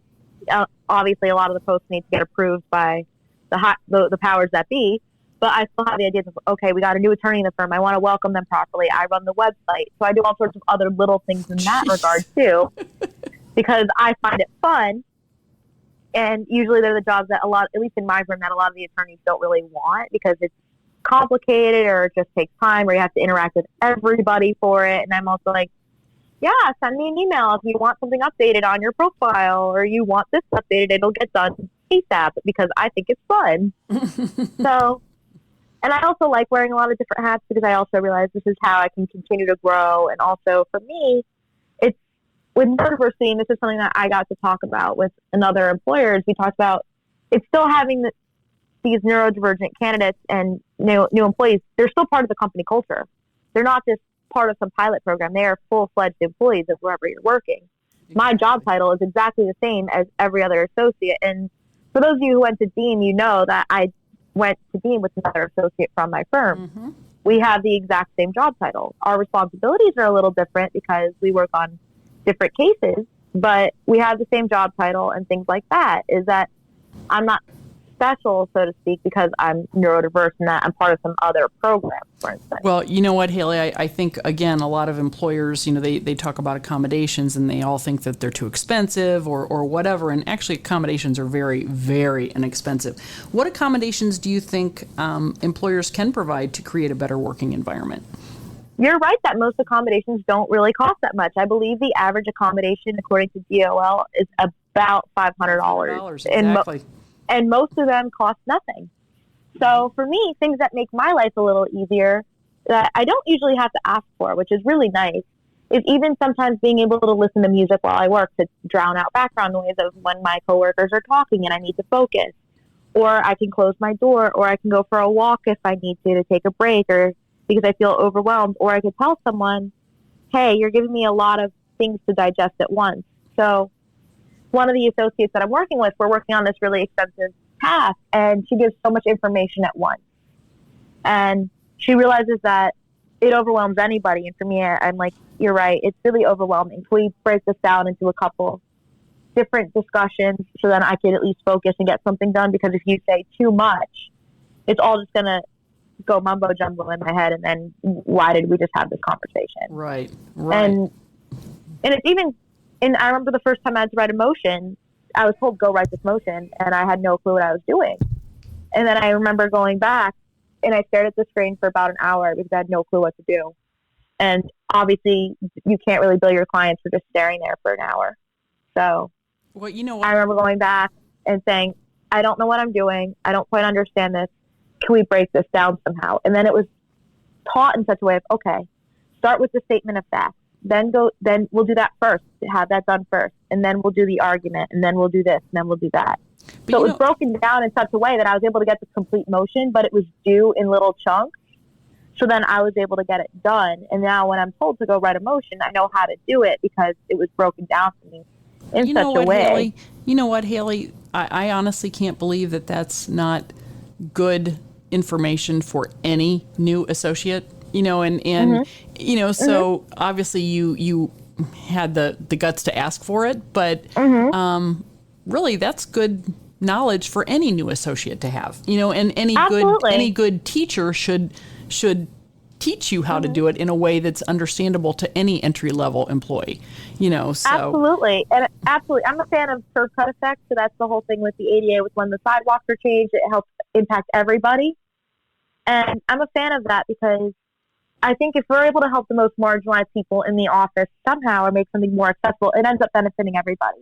obviously a lot of the posts need to get approved by the powers that be, but I still have the ideas of, okay, we got a new attorney in the firm. I want to welcome them properly. I run the website. So I do all sorts of other little things in that regard too, because I find it fun. And usually they're the jobs that at least in my firm, that a lot of the attorneys don't really want, because it's complicated or it just takes time, or you have to interact with everybody for it. And I'm also like, yeah, send me an email if you want something updated on your profile, or you want this updated. It'll get done ASAP, because I think it's fun. So, and I also like wearing a lot of different hats, because I also realize this is how I can continue to grow. And also for me, it's with neurodiversity, and this is something that I got to talk about with another employers. We talked about it's still having these neurodivergent candidates and new employees. They're still part of the company culture. They're not just part of some pilot program. They are full-fledged employees of wherever you're working. Exactly. My job title is exactly the same as every other associate. And for those of you who went to NDEAM, you know that I went to NDEAM with another associate from my firm. Mm-hmm. We have the exact same job title. Our responsibilities are a little different because we work on different cases, but we have the same job title and things like that. Is that I'm not special, so to speak, because I'm neurodiverse and that I'm part of some other program, for instance. Well, you know what, Haley, I think, again, a lot of employers, they talk about accommodations and they all think that they're too expensive or whatever. And actually accommodations are very, very inexpensive. What accommodations do you think employers can provide to create a better working environment? You're right that most accommodations don't really cost that much. I believe the average accommodation, according to DOL, is about $500. Exactly. And most of them cost nothing. So for me, things that make my life a little easier that I don't usually have to ask for, which is really nice, is even sometimes being able to listen to music while I work to drown out background noise of when my coworkers are talking and I need to focus. Or I can close my door, or I can go for a walk if I need to take a break, or because I feel overwhelmed. Or I could tell someone, hey, you're giving me a lot of things to digest at once. So one of the associates that I'm working with, we're working on this really expensive task, and she gives so much information at once. And she realizes that it overwhelms anybody. And for me, I'm like, you're right, it's really overwhelming. Can we break this down into a couple different discussions so then I can at least focus and get something done? Because if you say too much, it's all just going to go mumbo jumbo in my head. And then why did we just have this conversation? Right. And it's even, and I remember the first time I had to write a motion, I was told, go write this motion, and I had no clue what I was doing. And then I remember going back, and I stared at the screen for about an hour because I had no clue what to do. And obviously, you can't really bill your clients for just staring there for an hour. So well, you know what? I remember going back and saying, I don't know what I'm doing. I don't quite understand this. Can we break this down somehow? And then it was taught in such a way of, okay, start with the statement of facts. Then we'll do that first, have that done first. And then we'll do the argument, and then we'll do this, and then we'll do that. But so it was broken down in such a way that I was able to get the complete motion, but it was due in little chunks. So then I was able to get it done. And now when I'm told to go write a motion, I know how to do it because it was broken down for me in such a way. Haley, you know what, Haley? I honestly can't believe that that's not good information for any new associate. Mm-hmm. So obviously you had the guts to ask for it, but really that's good knowledge for any new associate to have, and any good teacher should teach you how to do it in a way that's understandable to any entry level employee, so. Absolutely. And absolutely. I'm a fan of curb cut effect. So that's the whole thing with the ADA, with when the sidewalks are changed, it helps impact everybody. And I'm a fan of that because I think if we're able to help the most marginalized people in the office somehow or make something more accessible, it ends up benefiting everybody.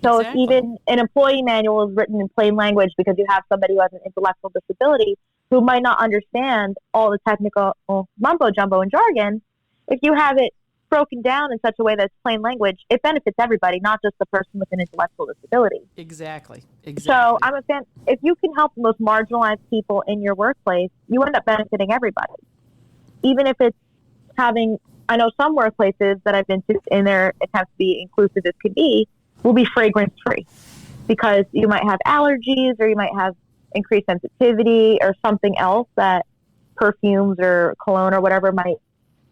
So If even an employee manual is written in plain language because you have somebody who has an intellectual disability who might not understand all the technical mumbo jumbo and jargon, if you have it broken down in such a way that's plain language, it benefits everybody, not just the person with an intellectual disability. Exactly. So I'm a fan. If you can help the most marginalized people in your workplace, you end up benefiting everybody. Even if it's having, I know some workplaces that I've been to in their attempt to be inclusive as can be, will be fragrance free because you might have allergies or you might have increased sensitivity or something else that perfumes or cologne or whatever might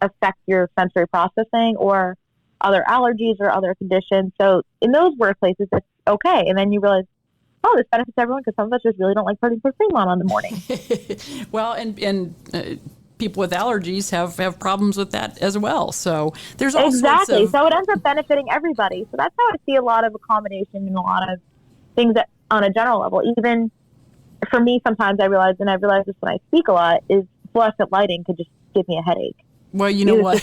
affect your sensory processing or other allergies or other conditions. So in those workplaces, it's okay. And then you realize, oh, this benefits everyone because some of us just really don't like putting perfume on in the morning. Well, and people with allergies have problems with that as well. So there's all sorts of... So it ends up benefiting everybody. So that's how I see a lot of accommodation and a lot of things that on a general level. Even for me, sometimes I realize, and I realize this when I speak a lot, is fluorescent lighting could just give me a headache. Well, you know what?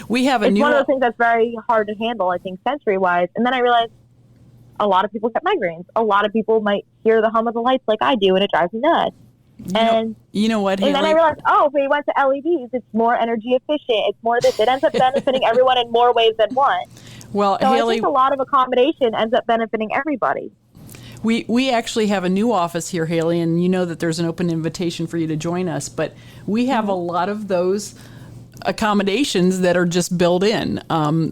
We have it's one of those things that's very hard to handle, I think, sensory-wise. And then I realized a lot of people get migraines. A lot of people might hear the hum of the lights like I do, and it drives me nuts. You know what, Haley? And then I realized, if we went to LEDs, it's more energy efficient. It's more this. It ends up benefiting everyone in more ways than one. Well, so Haley, I think a lot of accommodation ends up benefiting everybody. We actually have a new office here, Haley, and you know that there's an open invitation for you to join us. But we have a lot of those accommodations that are just built in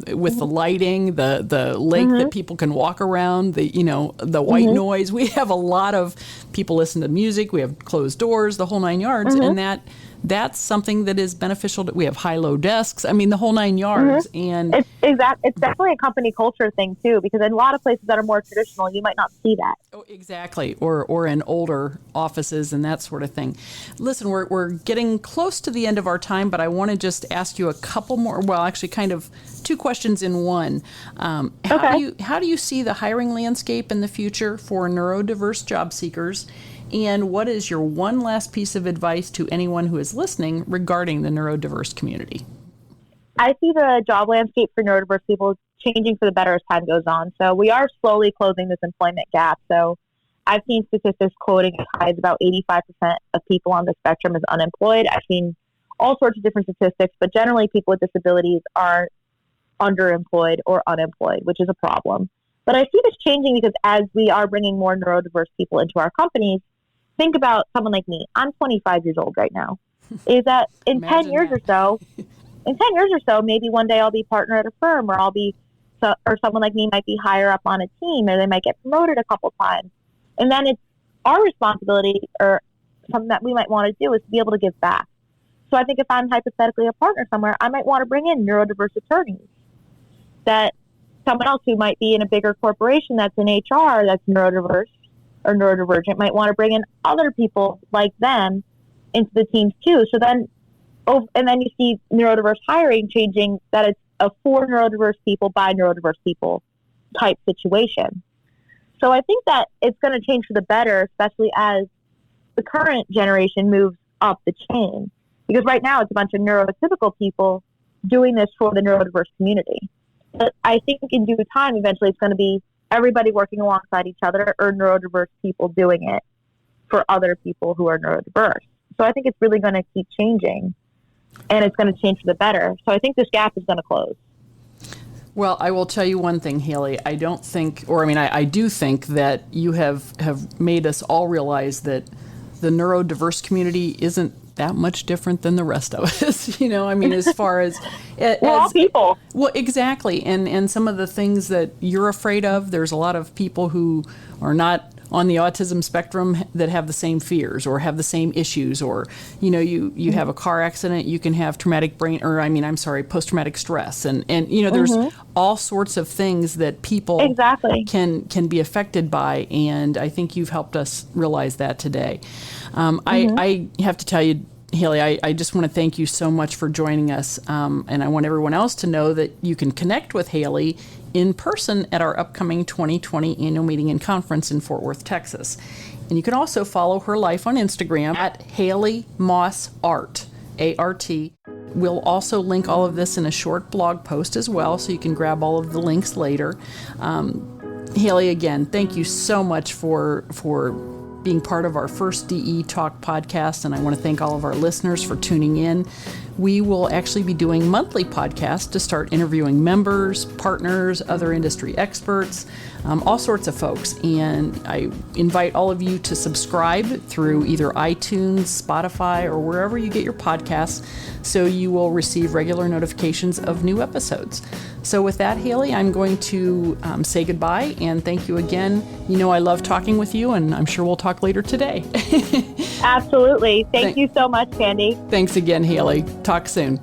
with the lighting, the lake that people can walk around, the white noise. We have a lot of people listen to music. We have closed doors, the whole 9 yards, and that's something that is beneficial. We have high-low desks. I mean, the whole 9 yards. And it's definitely a company culture thing too, because in a lot of places that are more traditional, you might not see that. Oh, exactly, or in older offices and that sort of thing. Listen, we're getting close to the end of our time, but I want to just ask you a couple more. Well, actually, kind of two questions in one. How do you see the hiring landscape in the future for neurodiverse job seekers? And what is your one last piece of advice to anyone who is listening regarding the neurodiverse community? I see the job landscape for neurodiverse people changing for the better as time goes on. So we are slowly closing this employment gap. So I've seen statistics quoting as high as about 85% of people on the spectrum is unemployed. I've seen all sorts of different statistics, but generally people with disabilities are underemployed or unemployed, which is a problem. But I see this changing because as we are bringing more neurodiverse people into our companies, think about someone like me. I'm 25 years old right now. Is that in 10 years or so, maybe one day I'll be partner at a firm, or or someone like me might be higher up on a team, or they might get promoted a couple times. And then it's our responsibility, or something that we might want to do, is to be able to give back. So I think if I'm hypothetically a partner somewhere, I might want to bring in neurodiverse attorneys. That someone else who might be in a bigger corporation that's in HR that's neurodiverse or neurodivergent might want to bring in other people like them into the teams too. So then, and then you see neurodiverse hiring changing, that it's a for neurodiverse people by neurodiverse people type situation. So I think that it's going to change for the better, especially as the current generation moves up the chain. Because right now it's a bunch of neurotypical people doing this for the neurodiverse community. But I think in due time, eventually it's going to be everybody working alongside each other, or neurodiverse people doing it for other people who are neurodiverse. So I think it's really going to keep changing, and it's going to change for the better. So I think this gap is going to close. Well, I will tell you one thing, Haley. I do think that you have made us all realize that the neurodiverse community isn't that much different than the rest of us, as far as we're all people. Well, exactly. And some of the things that you're afraid of, there's a lot of people who are not on the autism spectrum that have the same fears or have the same issues, or, you have a car accident, you can have post-traumatic stress. And there's all sorts of things that people can be affected by. And I think you've helped us realize that today. I have to tell you, Haley, I just want to thank you so much for joining us. And I want everyone else to know that you can connect with Haley in person at our upcoming 2020 annual meeting and conference in Fort Worth, Texas. And you can also follow her life on Instagram at Haley Moss Art, A-R-T. We'll also link all of this in a short blog post as well, so you can grab all of the links later. Haley, again, thank you so much for being part of our first DE Talk podcast, and I want to thank all of our listeners for tuning in. we will actually be doing monthly podcasts to start interviewing members, partners, other industry experts, all sorts of folks. And I invite all of you to subscribe through either iTunes, Spotify, or wherever you get your podcasts, so you will receive regular notifications of new episodes. So with that, Haley, I'm going to say goodbye and thank you again. You know I love talking with you, and I'm sure we'll talk later today. Absolutely. Thank you so much, Candee. Thanks again, Haley. Talk soon.